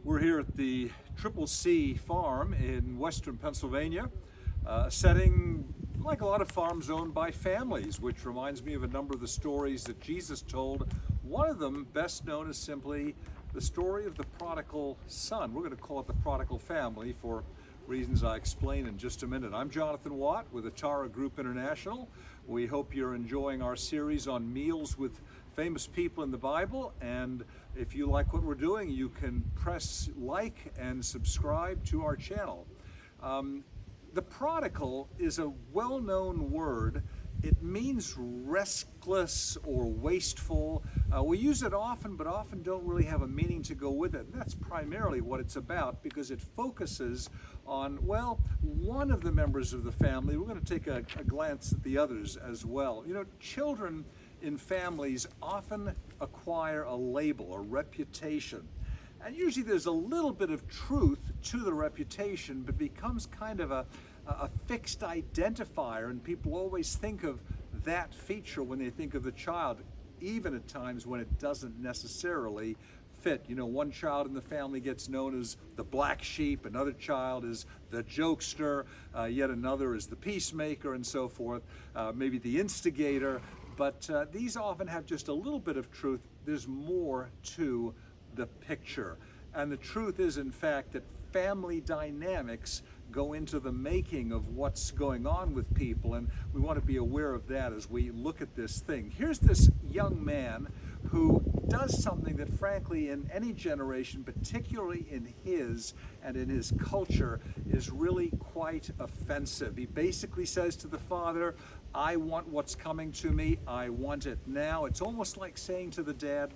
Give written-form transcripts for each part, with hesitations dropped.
We're here at the Triple C farm in western Pennsylvania, a setting like a lot of farms owned by families, which reminds me of a number of the stories that Jesus told. One of them, best known as simply the story of the prodigal son. We're going to call it the prodigal family for reasons I explain in just a minute. I'm Jonathan Watt with Atara Group International. We hope you're enjoying our series on meals with famous people in the Bible, and if you like what we're doing, you can press like and subscribe to our channel. The prodigal is a well-known word. It means restless or wasteful. We use it often, but often don't really have a meaning to go with it. And that's primarily what it's about, because it focuses on, well, one of the members of the family. We're going to take a glance at the others as well. You know, children in families often acquire a label, a reputation. And usually there's a little bit of truth to the reputation, but becomes kind of a fixed identifier, and people always think of that feature when they think of the child, even at times when it doesn't necessarily fit. You know, one child in the family gets known as the black sheep, another child is the jokester, yet another is the peacemaker, and so forth, maybe the instigator. But these often have just a little bit of truth. There's more to the picture. And the truth is, in fact, that family dynamics go into the making of what's going on with people, and we want to be aware of that as we look at this thing. Here's this young man who does something that, frankly, in any generation, particularly in his and in his culture, is really quite offensive. He basically says to the father, I want what's coming to me, I want it now. It's almost like saying to the dad,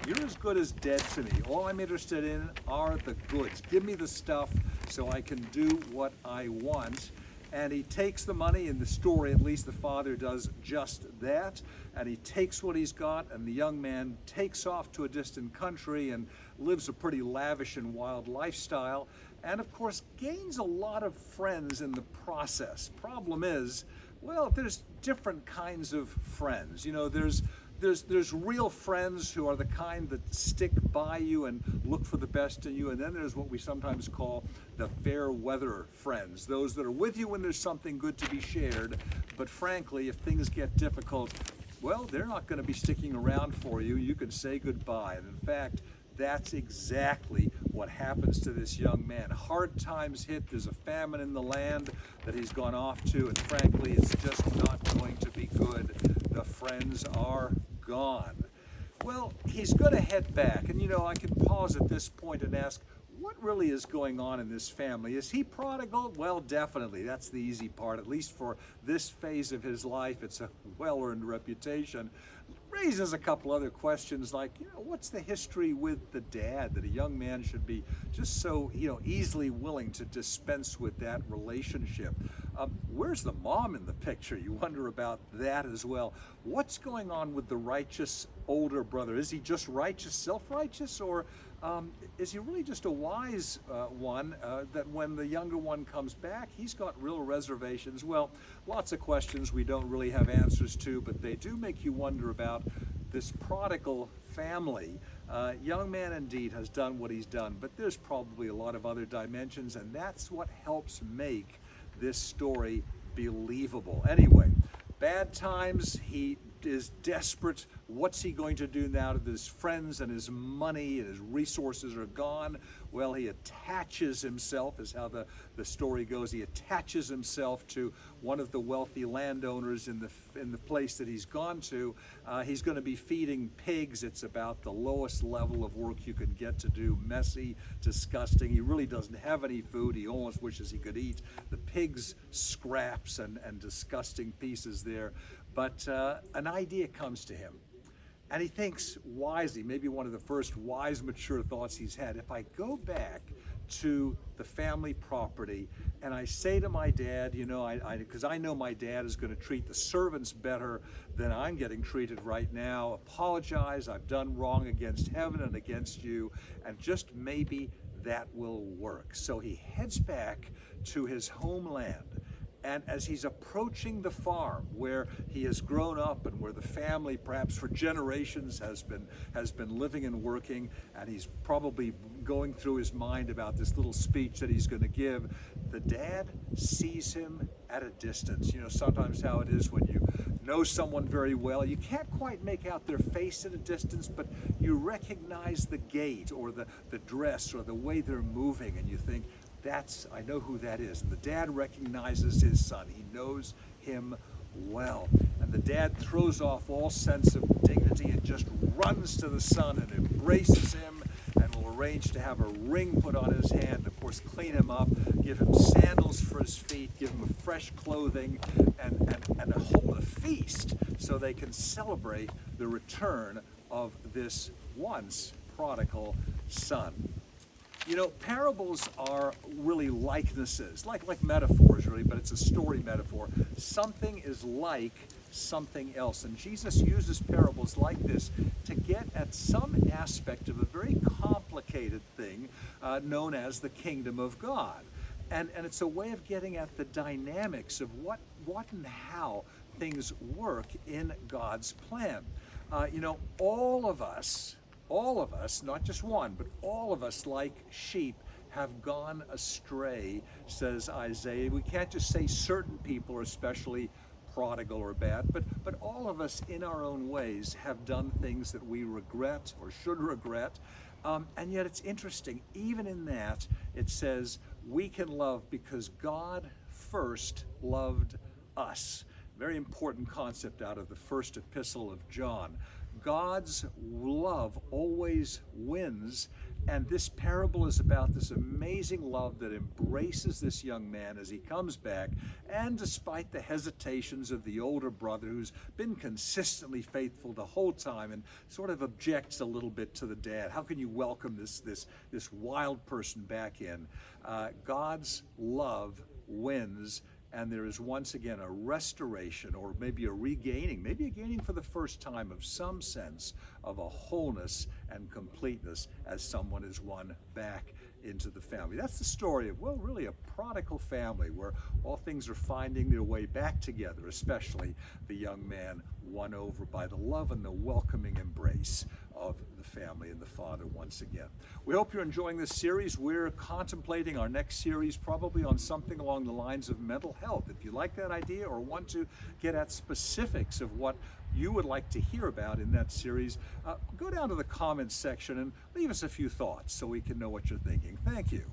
you're as good as dead to me. All I'm interested in are the goods. Give me the stuff so I can do what I want. And he takes the money. In the story, at least, the father does just that. And he takes what he's got, and the young man takes off to a distant country and lives a pretty lavish and wild lifestyle. And of course, gains a lot of friends in the process. Problem is, well, there's different kinds of friends. You know, there's real friends who are the kind that stick by you and look for the best in you, and then there's what we sometimes call the fair weather friends, those that are with you when there's something good to be shared, but frankly, if things get difficult, well, they're not going to be sticking around for you. You can say goodbye. And in fact, that's exactly what happens to this young man. Hard times hit. There's a famine in the land that he's gone off to, and frankly, it's just not going to be good. The friends are gone. Well, he's going to head back, and you know, I can pause at this point and ask, what really is going on in this family? Is he prodigal? Well, definitely. That's the easy part, at least for this phase of his life. It's a well-earned reputation. Raises a couple other questions like, you know, what's the history with the dad that a young man should be just so, you know, easily willing to dispense with that relationship? Where's the mom in the picture? You wonder about that as well. What's going on with the righteous older brother? Is he just righteous, self-righteous, or is he really just a wise one that when the younger one comes back, he's got real reservations? Well, lots of questions we don't really have answers to, but they do make you wonder about this prodigal family. Young man indeed has done what he's done, but there's probably a lot of other dimensions, and that's what helps make this story believable. Anyway, bad times, he is desperate. What's he going to do now that his friends and his money and his resources are gone? Well, he attaches himself, is how the story goes. He attaches himself to one of the wealthy landowners in the place that he's gone to. He's going to be feeding pigs. It's about the lowest level of work you can get to do. Messy, disgusting. He really doesn't have any food. He almost wishes he could eat the pig's scraps and disgusting pieces there. But an idea comes to him, and he thinks wisely, maybe one of the first wise, mature thoughts he's had. If I go back to the family property and I say to my dad, you know, because I know my dad is going to treat the servants better than I'm getting treated right now, apologize, I've done wrong against heaven and against you, and just maybe that will work. So he heads back to his homeland. And as he's approaching the farm where he has grown up and where the family perhaps for generations has been living and working, and he's probably going through his mind about this little speech that he's going to give, the dad sees him at a distance. You know, sometimes how it is when you know someone very well, you can't quite make out their face at a distance, but you recognize the gait or the dress or the way they're moving, and you think, I know who that is. And the dad recognizes his son. He knows him well. And the dad throws off all sense of dignity and just runs to the son and embraces him and will arrange to have a ring put on his hand, of course, clean him up, give him sandals for his feet, give him fresh clothing, and hold a feast so they can celebrate the return of this once prodigal son. You know, parables are really likenesses, like metaphors really, but it's a story metaphor. Something is like something else. And Jesus uses parables like this to get at some aspect of a very complicated thing known as the kingdom of God. And it's a way of getting at the dynamics of what and how things work in God's plan. You know, all of us, not just one, but all of us, like sheep, have gone astray, says Isaiah. We can't just say certain people are especially prodigal or bad, but all of us in our own ways have done things that we regret or should regret. And yet it's interesting, even in that, it says we can love because God first loved us. Very important concept out of the first epistle of John. God's love always wins, and this parable is about this amazing love that embraces this young man as he comes back, and despite the hesitations of the older brother who's been consistently faithful the whole time and sort of objects a little bit to the dad. How can you welcome this wild person back in? God's love wins, and there is once again a restoration, or maybe a regaining, maybe a gaining for the first time, of some sense of a wholeness and completeness as someone is won back into the family. That's the story of, well, really a prodigal family where all things are finding their way back together, especially the young man won over by the love and the welcoming embrace of the family and the father once again. We hope you're enjoying this series. We're contemplating our next series probably on something along the lines of mental health. If you like that idea or want to get at specifics of what you would like to hear about in that series, go down to the comments section and leave us a few thoughts so we can know what you're thinking. Thank you.